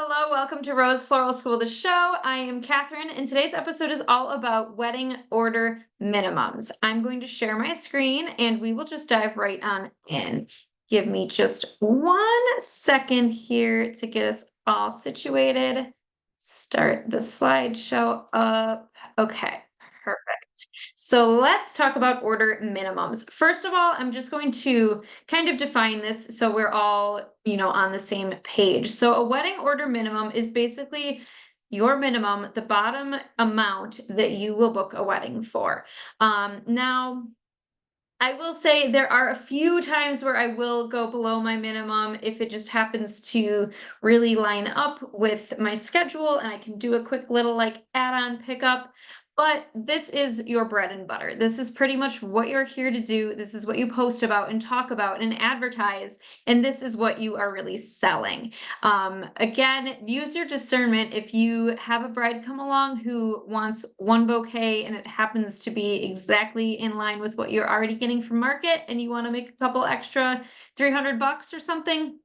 Hello, welcome to Rose Floral School, the show. I am Catherine, and today's episode is all about wedding order minimums. I'm going to share my screen and we will just dive right on in. Give me just 1 second here to get us all situated. Start the slideshow up. Okay, perfect. So let's talk about order minimums. First of all, I'm just going to kind of define this so we're all, on the same page. So a wedding order minimum is basically your minimum, the bottom amount that you will book a wedding for. Now, I will say there are a few times where I will go below my minimum if it just happens to really line up with my schedule and I can do a quick little like add-on pickup. But this is your bread and butter. This is pretty much what you're here to do. This is what you post about and talk about and advertise. And this is what you are really selling. Again, use your discernment. If you have a bride come along who wants one bouquet and it happens to be exactly in line with what you're already getting from market and you want to make a couple extra $300 or something,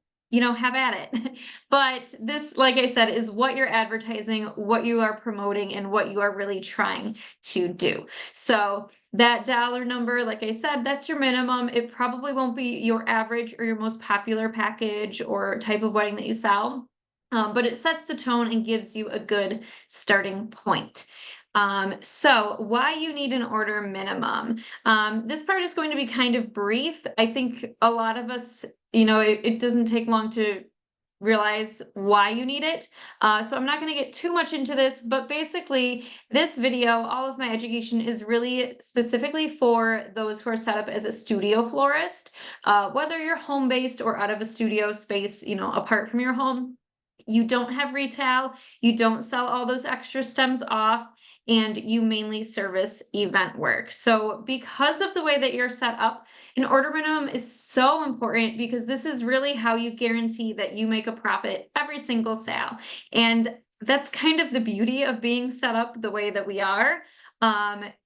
have at it. But this, like I said, is what you're advertising, what you are promoting, and what you are really trying to do. So that dollar number, like I said, that's your minimum. It probably won't be your average or your most popular package or type of wedding that you sell. But it sets the tone and gives you a good starting point. So why you need an order minimum. This part is going to be kind of brief. I think a lot of us, it doesn't take long to realize why you need it. So I'm not going to get too much into this, but basically this video, all of my education is really specifically for those who are set up as a studio florist, whether you're home-based or out of a studio space, apart from your home. You don't have retail, you don't sell all those extra stems off, and you mainly service event work. So because of the way that you're set up, an order minimum is so important because this is really how you guarantee that you make a profit every single sale. And that's kind of the beauty of being set up the way that we are.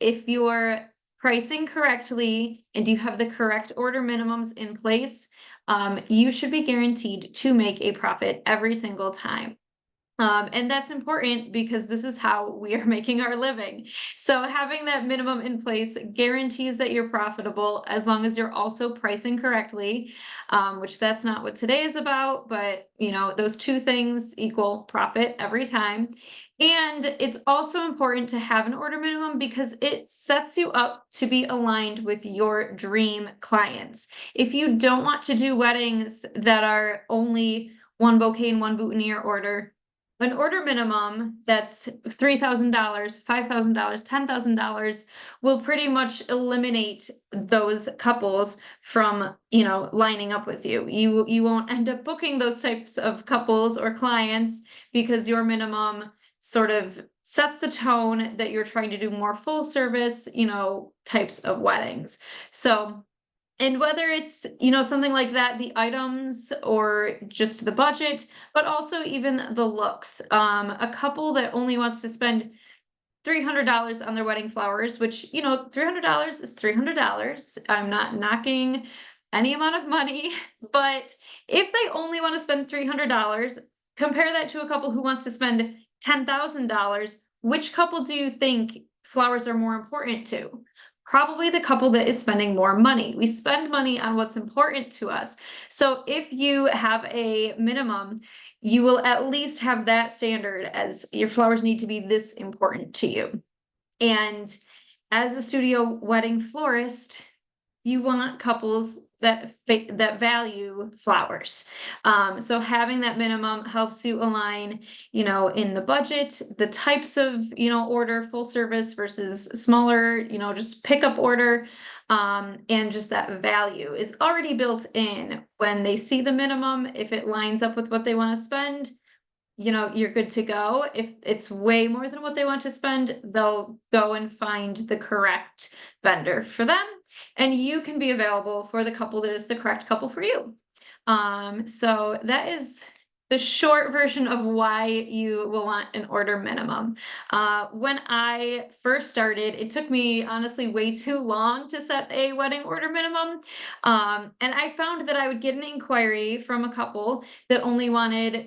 If you're pricing correctly and you have the correct order minimums in place, you should be guaranteed to make a profit every single time. And that's important because this is how we are making our living. So having that minimum in place guarantees that you're profitable as long as you're also pricing correctly, which that's not what today is about, but those two things equal profit every time. And it's also important to have an order minimum because it sets you up to be aligned with your dream clients. If you don't want to do weddings that are only one bouquet and one boutonniere order, an order minimum that's $3,000, $5,000, $10,000 will pretty much eliminate those couples from, lining up with you. You won't end up booking those types of couples or clients because your minimum sort of sets the tone that you're trying to do more full service, types of weddings. So and whether it's, something like that, the items or just the budget, but also even the looks. A couple that only wants to spend $300 on their wedding flowers, which, $300 is $300. I'm not knocking any amount of money, but if they only want to spend $300, compare that to a couple who wants to spend $10,000. Which couple do you think flowers are more important to? Probably the couple that is spending more money. We spend money on what's important to us. So if you have a minimum, you will at least have that standard as your flowers need to be this important to you. And as a studio wedding florist, you want couples that value flowers. So having that minimum helps you align, in the budget, the types of, order, full service versus smaller, just pickup order. And just that value is already built in when they see the minimum. If it lines up with what they want to spend, you're good to go. If it's way more than what they want to spend, they'll go and find the correct vendor for them, and you can be available for the couple that is the correct couple for you. So that is the short version of why you will want an order minimum. When I first started, it took me honestly way too long to set a wedding order minimum. And I found that I would get an inquiry from a couple that only wanted,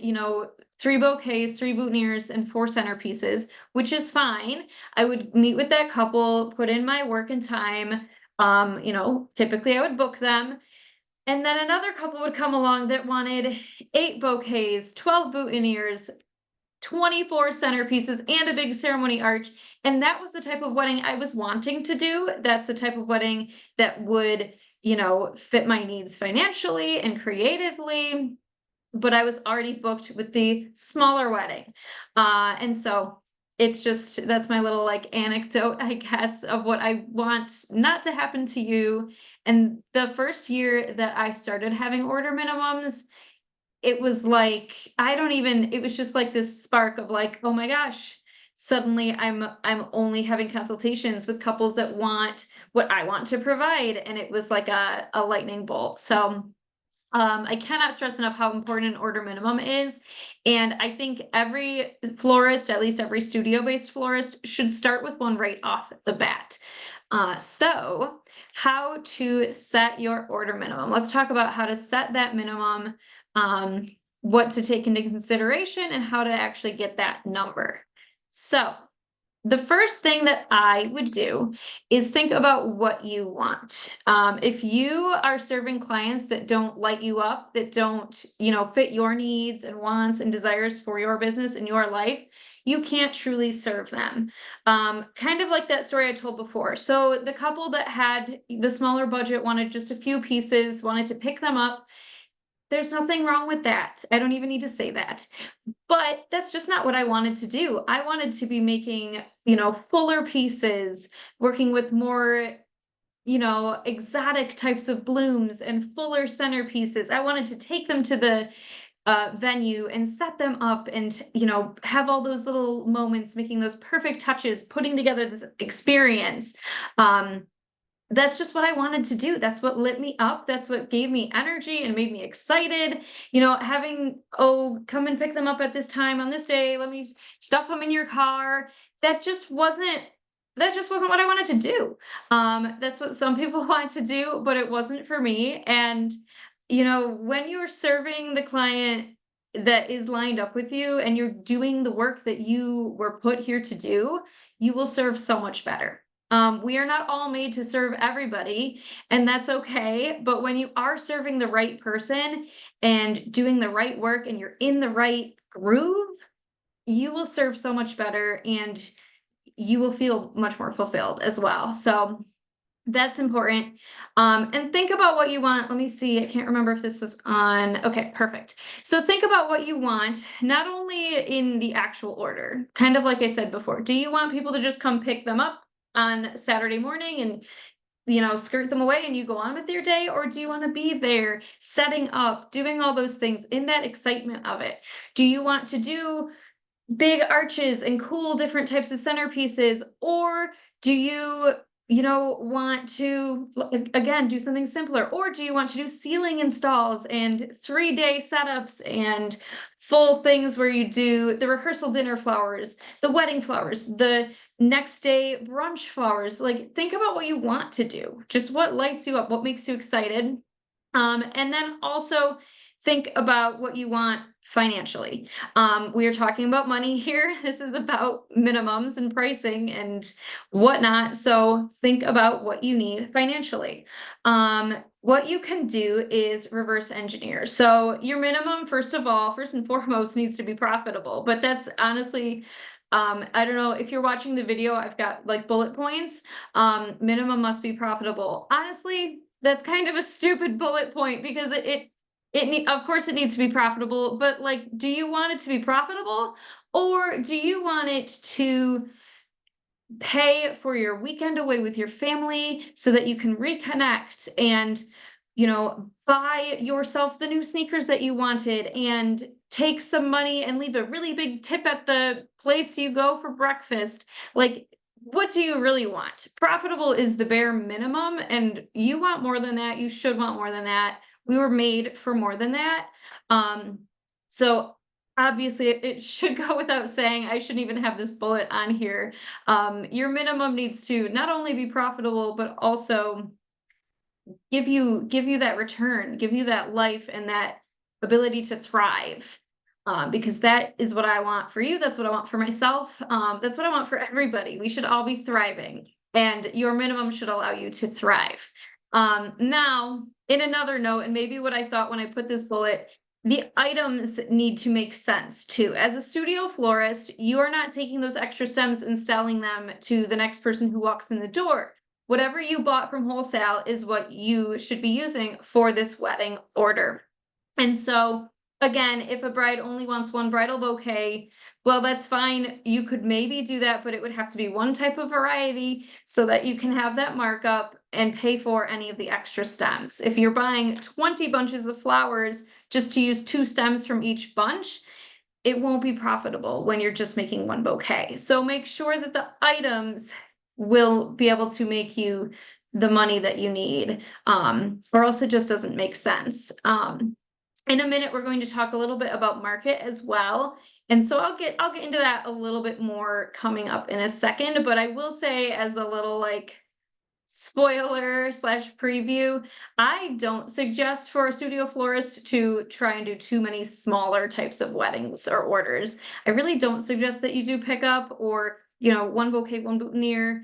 3 bouquets, 3 boutonnieres, and 4 centerpieces, which is fine. I would meet with that couple, put in my work and time. Typically I would book them. And then another couple would come along that wanted 8 bouquets, 12 boutonnieres, 24 centerpieces, and a big ceremony arch. And that was the type of wedding I was wanting to do. That's the type of wedding that would, fit my needs financially and creatively. But I was already booked with the smaller wedding. And so it's just that's my little like anecdote, I guess, of what I want not to happen to you. And the first year that I started having order minimums, it was like it was just like this spark of like, oh my gosh, suddenly I'm only having consultations with couples that want what I want to provide. And it was like a lightning bolt. So I cannot stress enough how important an order minimum is. And I think every florist, at least every studio-based florist, should start with one right off the bat. So how to set your order minimum. Let's talk about how to set that minimum, what to take into consideration, and how to actually get that number. So the first thing that I would do is think about what you want. If you are serving clients that don't light you up, that don't, fit your needs and wants and desires for your business and your life, you can't truly serve them. Kind of like that story I told before. So the couple that had the smaller budget wanted just a few pieces, wanted to pick them up. There's nothing wrong with that. I don't even need to say that. But that's just not what I wanted to do. I wanted to be making, fuller pieces, working with more, exotic types of blooms and fuller centerpieces. I wanted to take them to the venue and set them up and, have all those little moments, making those perfect touches, putting together this experience. That's just what I wanted to do. That's what lit me up. That's what gave me energy and made me excited. Having, oh, come and pick them up at this time on this day. Let me stuff them in your car. That just wasn't what I wanted to do. That's what some people want to do, but it wasn't for me. And, when you're serving the client that is lined up with you and you're doing the work that you were put here to do, you will serve so much better. We are not all made to serve everybody, and that's okay. But when you are serving the right person and doing the right work and you're in the right groove, you will serve so much better and you will feel much more fulfilled as well. So that's important. And think about what you want. Let me see. I can't remember if this was on. Okay, perfect. So think about what you want, not only in the actual order, kind of like I said before. Do you want people to just come pick them up on Saturday morning and skirt them away and you go on with your day? Or do you want to be there setting up, doing all those things in that excitement of it? Do you want to do big arches and cool different types of centerpieces? Or do you, want to, again, do something simpler? Or do you want to do ceiling installs and 3-day setups and full things where you do the rehearsal dinner flowers, the wedding flowers, the next day brunch flowers? Like, think about what you want to do, just what lights you up, what makes you excited. And then also think about what you want financially. We are talking about money here. This is about minimums and pricing and whatnot. So think about what you need financially. What you can do is reverse engineer. So your minimum, first and foremost, needs to be profitable. But that's honestly, I don't know if you're watching the video, I've got like bullet points. Minimum must be profitable. Honestly, that's kind of a stupid bullet point because of course it needs to be profitable, but like, do you want it to be profitable, or do you want it to pay for your weekend away with your family so that you can reconnect and, buy yourself the new sneakers that you wanted and take some money and leave a really big tip at the place you go for breakfast? Like, what do you really want? Profitable is the bare minimum, and you want more than that. You should want more than that. We were made for more than that. So obviously it should go without saying, I shouldn't even have this bullet on here. Your minimum needs to not only be profitable, but also give you that return, give you that life and that ability to thrive. Because that is what I want for you. That's what I want for myself. That's what I want for everybody. We should all be thriving, and your minimum should allow you to thrive. Now, in another note, and maybe what I thought when I put this bullet, the items need to make sense too. As a studio florist, you are not taking those extra stems and selling them to the next person who walks in the door. Whatever you bought from wholesale is what you should be using for this wedding order. And so, again, if a bride only wants one bridal bouquet, well, that's fine. You could maybe do that, but it would have to be one type of variety so that you can have that markup and pay for any of the extra stems. If you're buying 20 bunches of flowers just to use 2 stems from each bunch, it won't be profitable when you're just making one bouquet. So make sure that the items will be able to make you the money that you need, or else it just doesn't make sense. In a minute, we're going to talk a little bit about market as well. And so I'll get into that a little bit more coming up in a second, but I will say as a little like spoiler slash preview, I don't suggest for a studio florist to try and do too many smaller types of weddings or orders. I really don't suggest that you do pickup or, one bouquet, one boutonniere,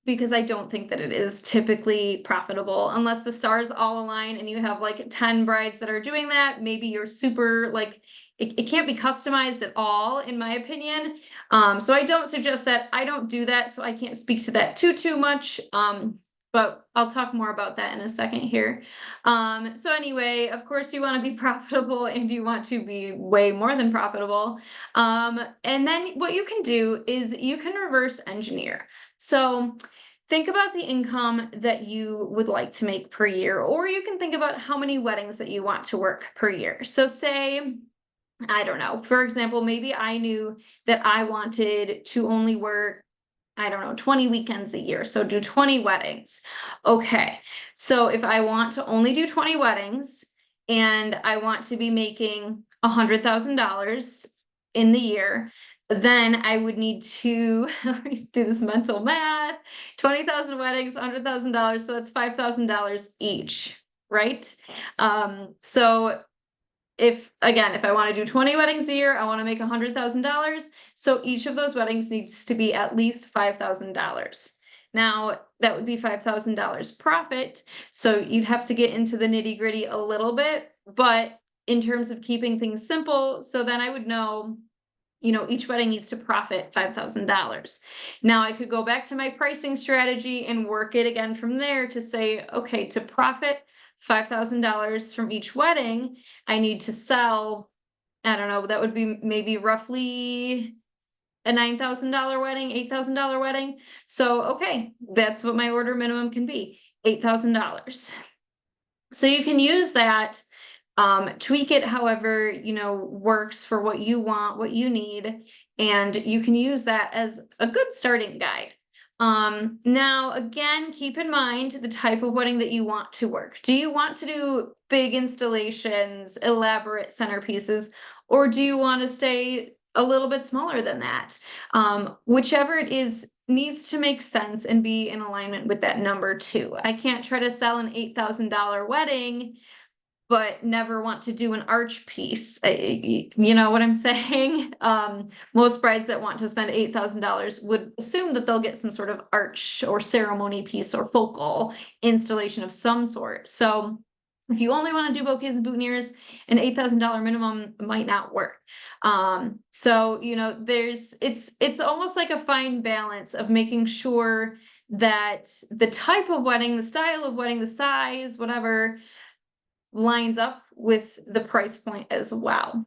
because I don't think that it is typically profitable unless the stars all align and you have like 10 brides that are doing that. Maybe you're super like, it can't be customized at all, in my opinion. So I don't suggest that. I don't do that, so I can't speak to that too much. But I'll talk more about that in a second here. So anyway, of course you want to be profitable and you want to be way more than profitable. And then what you can do is you can reverse engineer. So think about the income that you would like to make per year, or you can think about how many weddings that you want to work per year. So say, I don't know, for example, maybe I knew that I wanted to only work, I don't know, 20 weekends a year. So do 20 weddings. Okay. So if I want to only do 20 weddings and I want to be making $100,000 in the year, then I would need to do this mental math, 20,000 weddings, $100,000. So that's $5,000 each, right? So if I want to do 20 weddings a year, I want to make $100,000. So each of those weddings needs to be at least $5,000. Now that would be $5,000 profit. So you'd have to get into the nitty gritty a little bit, but in terms of keeping things simple, so then I would know, each wedding needs to profit $5,000. Now I could go back to my pricing strategy and work it again from there to say, okay, to profit $5,000 from each wedding, I need to sell, I don't know, that would be maybe roughly a $9,000 wedding, $8,000 wedding. So, okay, that's what my order minimum can be, $8,000. So you can use that, tweak it however, works for what you want, what you need, and you can use that as a good starting guide. Now, again, keep in mind the type of wedding that you want to work. Do you want to do big installations, elaborate centerpieces, or do you want to stay a little bit smaller than that? Whichever it is needs to make sense and be in alignment with that number too. I can't try to sell an $8,000 wedding but never want to do an arch piece. You know what I'm saying? Most brides that want to spend $8,000 would assume that they'll get some sort of arch or ceremony piece or focal installation of some sort. So if you only want to do bouquets and boutonnieres, an $8,000 minimum might not work. So it's almost like a fine balance of making sure that the type of wedding, the style of wedding, the size, whatever, lines up with the price point as well.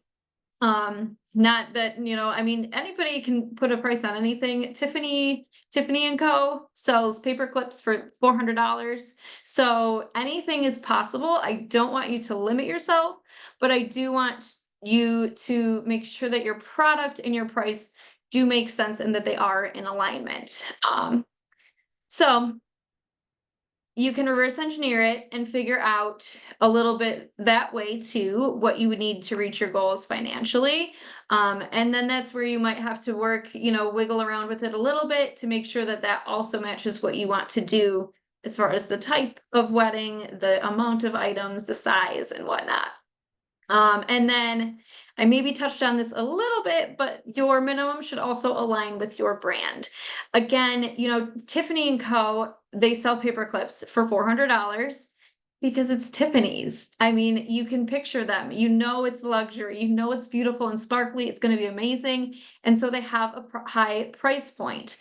Not that, anybody can put a price on anything. Tiffany and Co. sells paper clips for $400. So anything is possible. I don't want you to limit yourself, but I do want you to make sure that your product and your price do make sense and that they are in alignment. So you can reverse engineer it and figure out a little bit that way too, what you would need to reach your goals financially. And then that's where you might have to work, wiggle around with it a little bit to make sure that that also matches what you want to do as far as the type of wedding, the amount of items, the size, and whatnot. And then I maybe touched on this a little bit, but your minimum should also align with your brand. Again, Tiffany and Co., they sell paper clips for $400 because it's Tiffany's. I mean, you can picture them. It's luxury. It's beautiful and sparkly. It's going to be amazing. And so they have a high price point.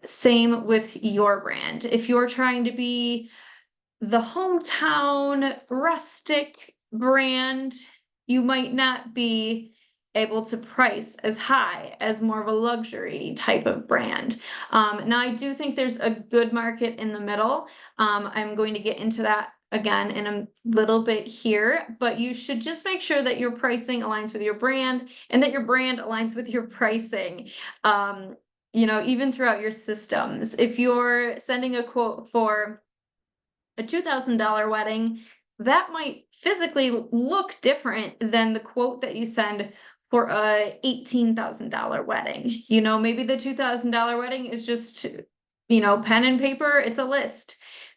Same with your brand. If you're trying to be the hometown rustic brand, you might not be able to price as high as more of a luxury type of brand. Now, I do think there's a good market in the middle. I'm going to get into that again in a little bit here, but you should just make sure that your pricing aligns with your brand and that your brand aligns with your pricing. Even throughout your systems. If you're sending a quote for a $2,000 wedding, that might physically look different than the quote that you send for a $18,000 wedding. Maybe the $2,000 wedding is just, pen and paper, it's a list.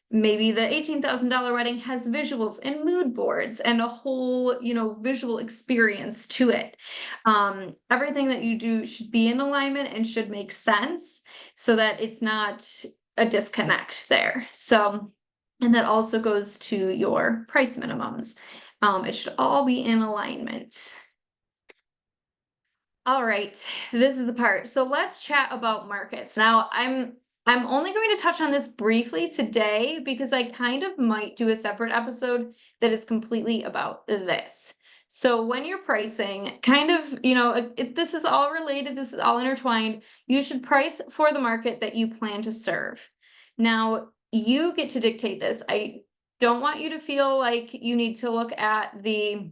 Maybe the $18,000 wedding has visuals and mood boards and a whole, visual experience to it. Everything that you do should be in alignment and should make sense so that it's not a disconnect there. And that also goes to your price minimums. It should all be in alignment. All right, this is the part. So let's chat about markets. Now, I'm only going to touch on this briefly today because I kind of might do a separate episode that is completely about this. So when you're pricing, kind of, this is all related, this is all intertwined, you should price for the market that you plan to serve. Now, you get to dictate this. I don't want you to feel like you need to look at the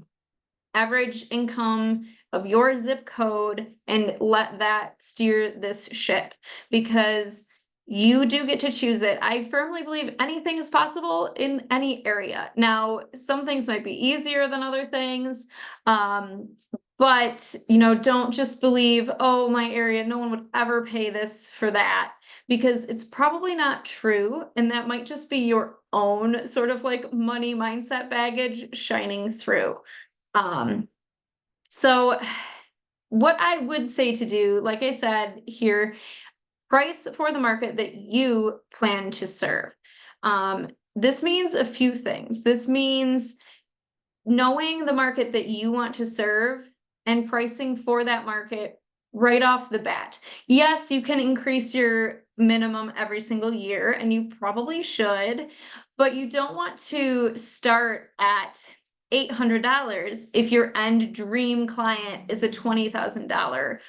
average income of your zip code and let that steer this ship, because you do get to choose it. I firmly believe anything is possible in any area. Now, some things might be easier than other things, but don't just believe, oh, my area, no one would ever pay this for that, because it's probably not true. And that might just be your own sort of like money mindset baggage shining through. So what I would say to do, like I said here, price for the market that you plan to serve. This means a few things. This means knowing the market that you want to serve and pricing for that market right off the bat. Yes, you can increase your minimum every single year, and you probably should, but you don't want to start at $800 if your end dream client is a $20,000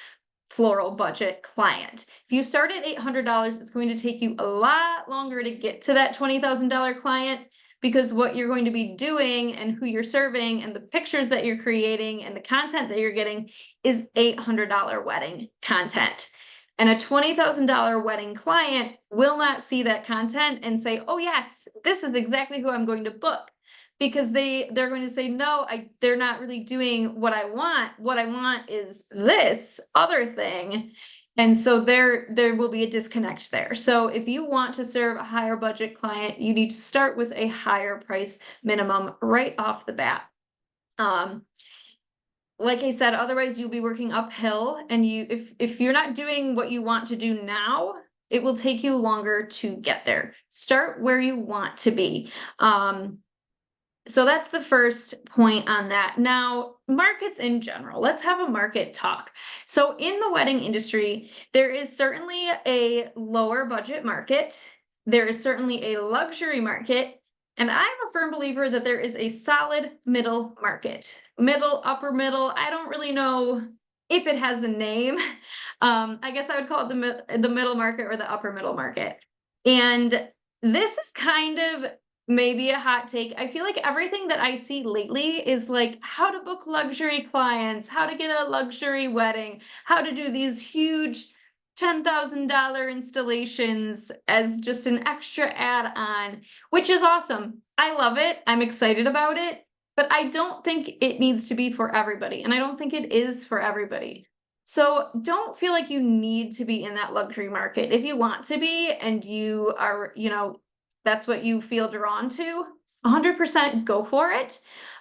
floral budget client. If you start at $800, it's going to take you a lot longer to get to that $20,000 client, because what you're going to be doing and who you're serving and the pictures that you're creating and the content that you're getting is $800 wedding content. And a $20,000 wedding client will not see that content and say, oh yes, this is exactly who I'm going to book. Because they're going to say, no, they're not really doing what I want. What I want is this other thing. And so there will be a disconnect there. So if you want to serve a higher budget client, you need to start with a higher price minimum right off the bat. Like I said, otherwise you'll be working uphill, and if you're not doing what you want to do now, it will take you longer to get there. Start where you want to be. So that's the first point on that. Now, markets in general, let's have a market talk. So in the wedding industry, there is certainly a lower budget market. There is certainly a luxury market. And I'm a firm believer that there is a solid middle market. Middle, upper middle, I don't really know if it has a name. I guess I would call it the middle market or the upper middle market. And this is kind of maybe a hot take. I feel like everything that I see lately is like how to book luxury clients, how to get a luxury wedding, how to do these huge $10,000 installations as just an extra add-on, which is awesome. I love it. I'm excited about it, but I don't think it needs to be for everybody, and I don't think it is for everybody. So don't feel like you need to be in that luxury market. If you want to be and you are, that's what you feel drawn to, 100% go for it.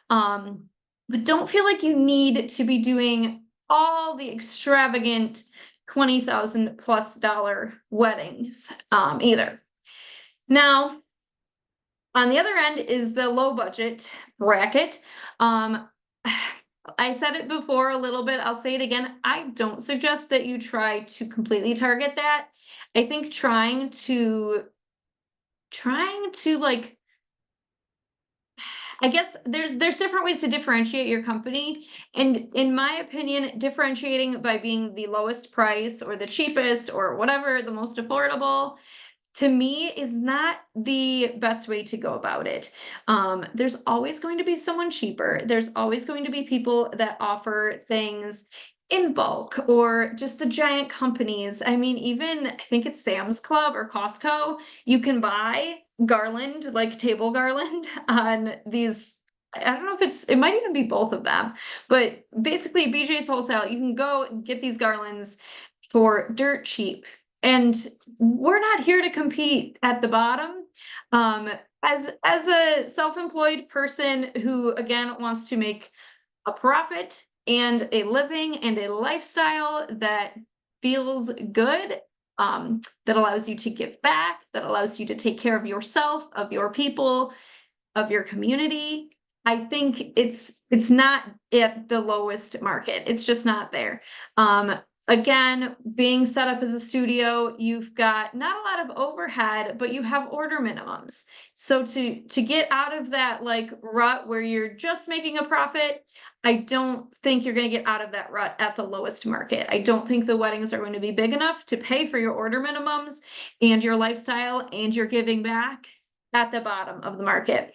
But don't feel like you need to be doing all the extravagant 20,000 plus dollar weddings either. Now, on the other end is the low budget bracket. I said it before a little bit, I'll say it again. I don't suggest that you try to completely target that. I think trying to like, I guess there's different ways to differentiate your company. And in my opinion, differentiating by being the lowest price or the cheapest or whatever, the most affordable, to me is not the best way to go about it. There's always going to be someone cheaper. There's always going to be people that offer things in bulk or just the giant companies. I mean, even I think it's Sam's Club or Costco, you can buy garland, like table garland on these. I don't know if it might even be both of them, but basically BJ's Wholesale, you can go and get these garlands for dirt cheap. And we're not here to compete at the bottom. As a self-employed person who again wants to make a profit and a living and a lifestyle that feels good, that allows you to give back, that allows you to take care of yourself, of your people, of your community. I think it's not at the lowest market. It's just not there. Again, being set up as a studio, you've got not a lot of overhead, but you have order minimums. So to get out of that like rut where you're just making a profit, I don't think you're going to get out of that rut at the lowest market. I don't think the weddings are going to be big enough to pay for your order minimums and your lifestyle and your giving back at the bottom of the market.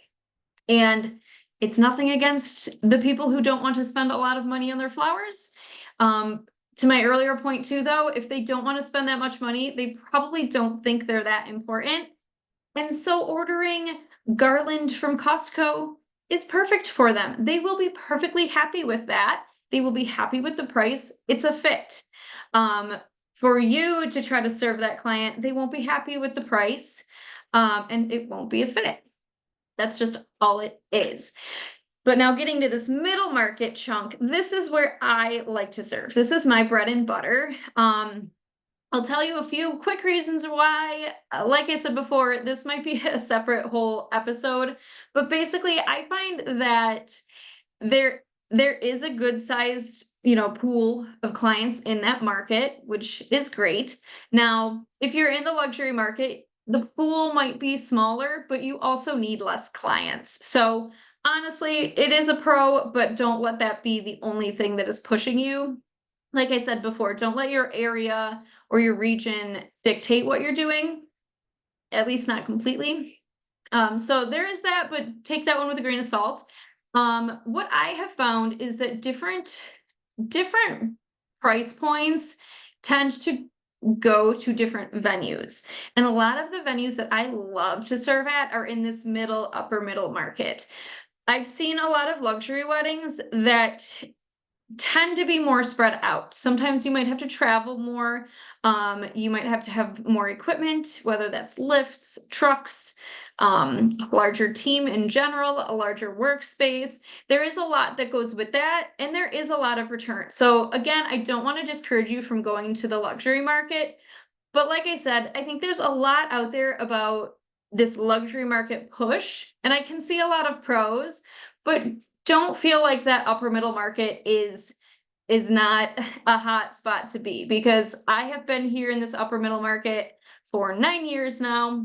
And it's nothing against the people who don't want to spend a lot of money on their flowers. To my earlier point too, though, if they don't want to spend that much money, they probably don't think they're that important. And so ordering garland from Costco is perfect for them. They will be perfectly happy with that. They will be happy with the price. It's a fit. For you to try to serve that client, they won't be happy with the price, and it won't be a fit. That's just all it is. But now getting to this middle market chunk, this is where I like to serve. This is my bread and butter. I'll tell you a few quick reasons why. Like I said before, this might be a separate whole episode, but basically I find that there is a good sized, pool of clients in that market, which is great. Now, if you're in the luxury market, the pool might be smaller, but you also need less clients. So honestly, it is a pro, but don't let that be the only thing that is pushing you. Like I said before, don't let your area or your region dictate what you're doing, at least not completely. So there is that, but take that one with a grain of salt. What I have found is that different price points tend to go to different venues. And a lot of the venues that I love to serve at are in this upper middle market. I've seen a lot of luxury weddings that tend to be more spread out. Sometimes you might have to travel more. You might have to have more equipment, whether that's lifts, trucks, larger team in general, a larger workspace. There is a lot that goes with that, and there is a lot of return. So again, I don't want to discourage you from going to the luxury market, but like I said, I think there's a lot out there about this luxury market push, and I can see a lot of pros, but don't feel like that upper middle market is not a hot spot to be, because I have been here in this upper middle market for 9 years now,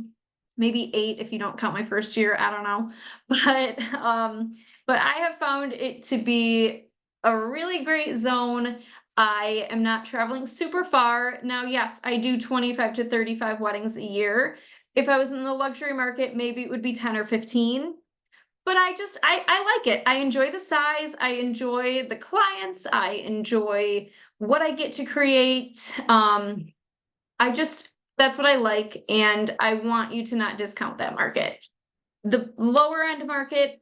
maybe 8 if you don't count my first year, I don't know. But I have found it to be a really great zone. I am not traveling super far. Now, yes, I do 25 to 35 weddings a year. If I was in the luxury market, maybe it would be 10 or 15. But I like it. I enjoy the size. I enjoy the clients. I enjoy what I get to create. that's what I like, and I want you to not discount that market. The lower end market,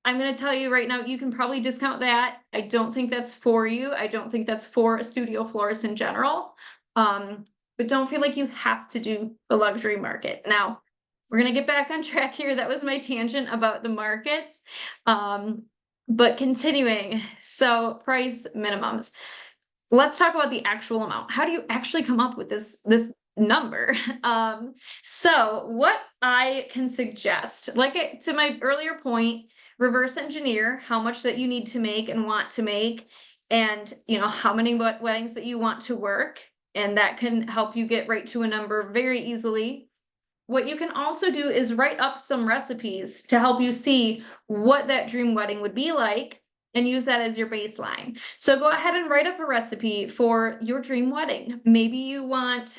I'm gonna tell you right now, you can probably discount that. I don't think that's for you. I don't think that's for a studio florist in general. But don't feel like you have to do the luxury market. Now, we're gonna get back on track here. That was my tangent about the markets. But continuing, so price minimums. Let's talk about the actual amount. How do you actually come up with this number? So what I can suggest, to my earlier point, reverse engineer how much that you need to make and want to make, and how many weddings that you want to work, and that can help you get right to a number very easily. What you can also do is write up some recipes to help you see what that dream wedding would be like and use that as your baseline. So go ahead and write up a recipe for your dream wedding. Maybe you want,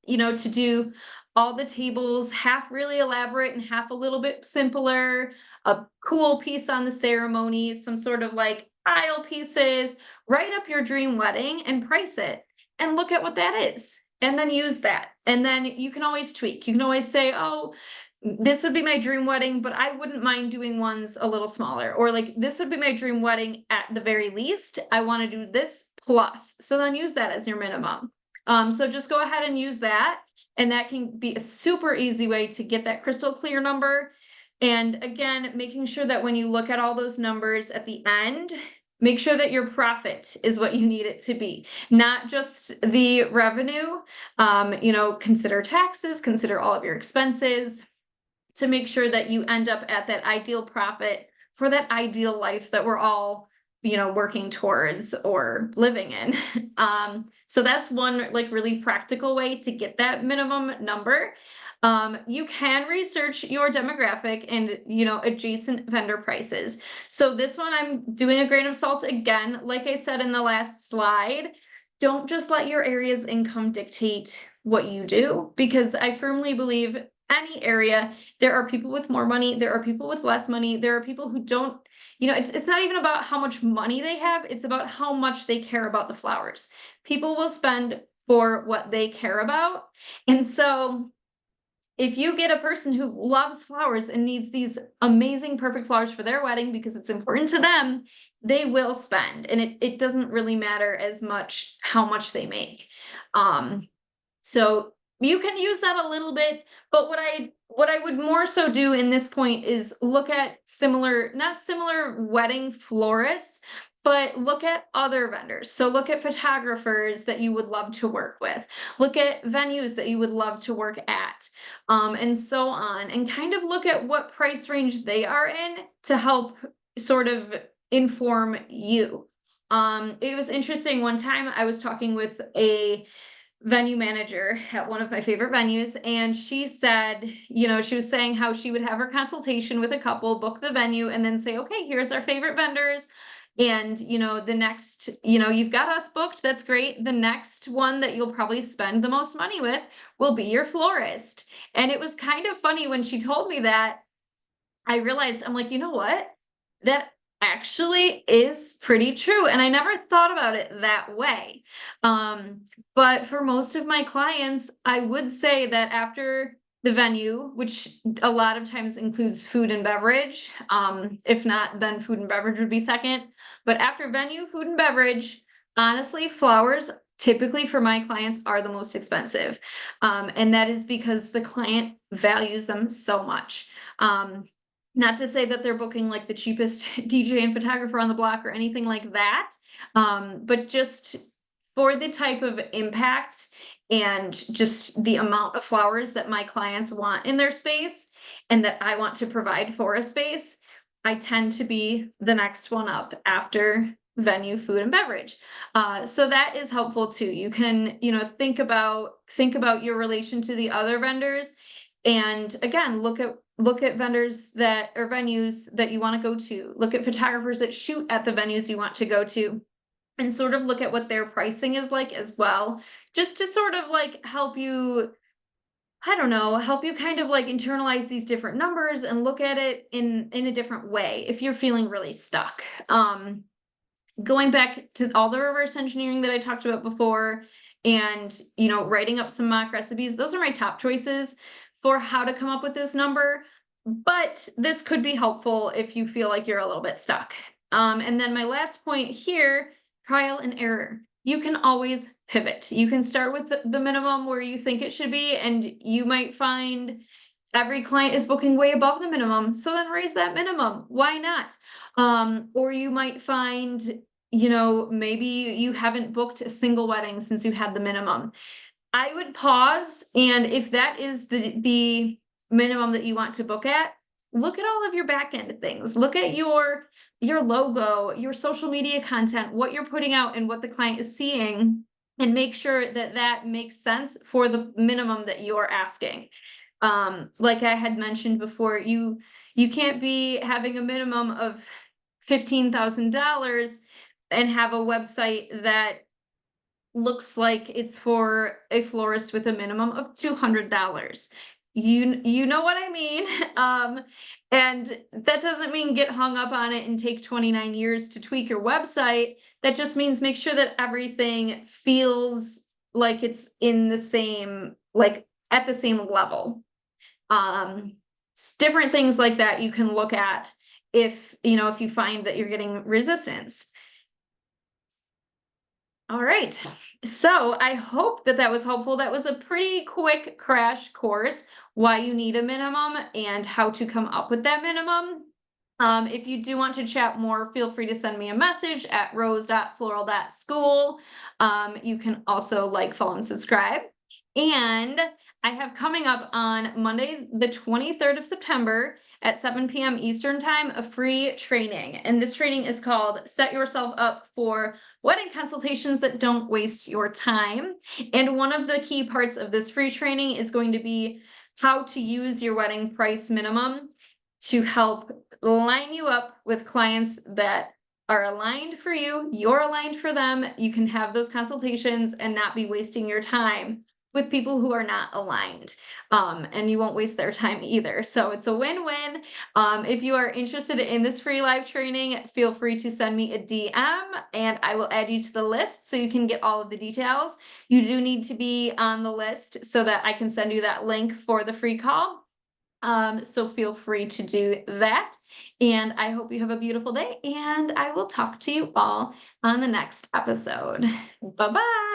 to do all the tables half really elaborate and half a little bit simpler, a cool piece on the ceremony, some sort of like aisle pieces. Write up your dream wedding and price it and look at what that is. And then use that. And then you can always tweak. You can always say, oh, this would be my dream wedding, but I wouldn't mind doing ones a little smaller. Or like, this would be my dream wedding at the very least. I want to do this plus. So then use that as your minimum. So just go ahead and use that. And that can be a super easy way to get that crystal clear number. And again, making sure that when you look at all those numbers at the end, make sure that your profit is what you need it to be, not just the revenue. Consider taxes, consider all of your expenses to make sure that you end up at that ideal profit for that ideal life that we're all working towards or living in. So that's one like really practical way to get that minimum number. You can research your demographic and adjacent vendor prices. So this one I'm doing a grain of salt again. Like I said in the last slide, don't just let your area's income dictate what you do, because I firmly believe any area, there are people with more money, there are people with less money, there are people who don't, it's not even about how much money they have, it's about how much they care about the flowers. People will spend for what they care about. And so if you get a person who loves flowers and needs these amazing, perfect flowers for their wedding because it's important to them, they will spend. And it doesn't really matter as much how much they make. So you can use that a little bit, but what I would more so do in this point is look at not similar wedding florists, but look at other vendors. So look at photographers that you would love to work with, look at venues that you would love to work at, and so on, and kind of look at what price range they are in to help sort of inform you. It was interesting. One time I was talking with a venue manager at one of my favorite venues, and she said, she was saying how she would have her consultation with a couple, book the venue, and then say, okay, here's our favorite vendors. And, the next, you've got us booked. That's great. The next one that you'll probably spend the most money with will be your florist. And it was kind of funny when she told me that. I realized, I'm like, you know what? That actually is pretty true. And I never thought about it that way. But for most of my clients, I would say that after the venue, which a lot of times includes food and beverage, if not, then food and beverage would be second. But after venue, food and beverage, honestly, flowers typically for my clients are the most expensive. And that is because the client values them so much. Not to say that they're booking like the cheapest DJ and photographer on the block or anything like that, but just for the type of impact and just the amount of flowers that my clients want in their space and that I want to provide for a space, I tend to be the next one up after venue, food, and beverage. So that is helpful too. You can, think about your relation to the other vendors. And again, look at vendors or venues that you want to go to. Look at photographers that shoot at the venues you want to go to, and sort of look at what their pricing is like as well, just to sort of like help you, I don't know, help you kind of like internalize these different numbers and look at it in a different way if you're feeling really stuck. Going back to all the reverse engineering that I talked about before, and, writing up some mock recipes. Those are my top choices for how to come up with this number. But this could be helpful if you feel like you're a little bit stuck. And then my last point here, trial and error. You can always pivot. You can start with the minimum where you think it should be, and you might find every client is booking way above the minimum. So then raise that minimum. Why not? Or you might find, maybe you haven't booked a single wedding since you had the minimum. I would pause, and if that is the minimum that you want to book at, look at all of your back end things. Look at your logo, your social media content, what you're putting out and what the client is seeing, and make sure that that makes sense for the minimum that you are asking. Like I had mentioned before, you can't be having a minimum of $15,000 and have a website that looks like it's for a florist with a minimum of $200. You know what I mean? And that doesn't mean get hung up on it and take 29 years to tweak your website. That just means make sure that everything feels like it's in the same, like at the same level. Different things like that you can look at if you find that you're getting resistance. All right. So I hope that that was helpful. That was a pretty quick crash course, why you need a minimum and how to come up with that minimum. If you do want to chat more, feel free to send me a message at rose.floral.school. You can also like, follow, and subscribe. And I have coming up on Monday, the 23rd of September at 7 p.m. Eastern Time, a free training. And this training is called Set Yourself Up for Wedding Consultations That Don't Waste Your Time. And one of the key parts of this free training is going to be how to use your wedding price minimum to help line you up with clients that are aligned for you, you're aligned for them. You can have those consultations and not be wasting your time with people who are not aligned. And you won't waste their time either. So it's a win-win. If you are interested in this free live training, feel free to send me a DM and I will add you to the list so you can get all of the details. You do need to be on the list so that I can send you that link for the free call. So feel free to do that. And I hope you have a beautiful day, and I will talk to you all on the next episode. Bye-bye.